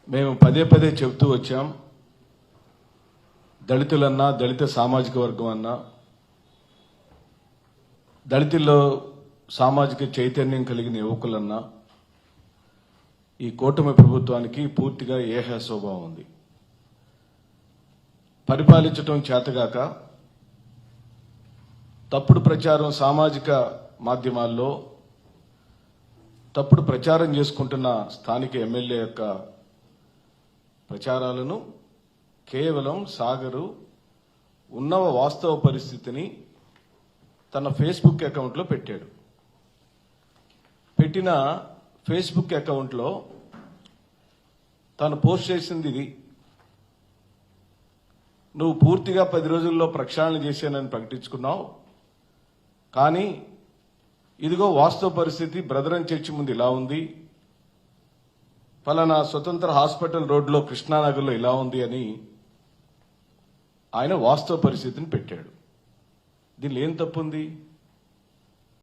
మేము పదే పదే చెబుతూ వచ్చాం, దళితులన్నా, దళిత సామాజిక వర్గం అన్నా, దళితుల్లో సామాజిక చైతన్యం కలిగిన యువకులన్నా ఈ కూటమి ప్రభుత్వానికి పూర్తిగా ఏహ స్వభావం ఉంది. పరిపాలించడం చేతగాక తప్పుడు ప్రచారం సామాజిక మాధ్యమాల్లో తప్పుడు ప్రచారం చేసుకుంటున్న స్థానిక ఎమ్మెల్యే యొక్క ప్రచారాలను కేవలం సాగరు ఉన్న వాస్తవ పరిస్థితిని తన ఫేస్బుక్ అకౌంట్లో పెట్టాడు. పెట్టిన ఫేస్బుక్ అకౌంట్లో తను పోస్ట్ చేసింది ఇది: నువ్వు పూర్తిగా 10 రోజుల్లో ప్రక్షాళన చేశానని ప్రకటించుకున్నావు, కానీ ఇదిగో వాస్తవ పరిస్థితి బ్రదరన్ చర్చి ముందు ఇలా ఉంది, ఫలానా స్వతంత్ర హాస్పిటల్ రోడ్లో కృష్ణానగర్లో ఇలా ఉంది అని ఆయన వాస్తవ పరిస్థితిని పెట్టాడు. దీనిలో ఏం తప్పుంది?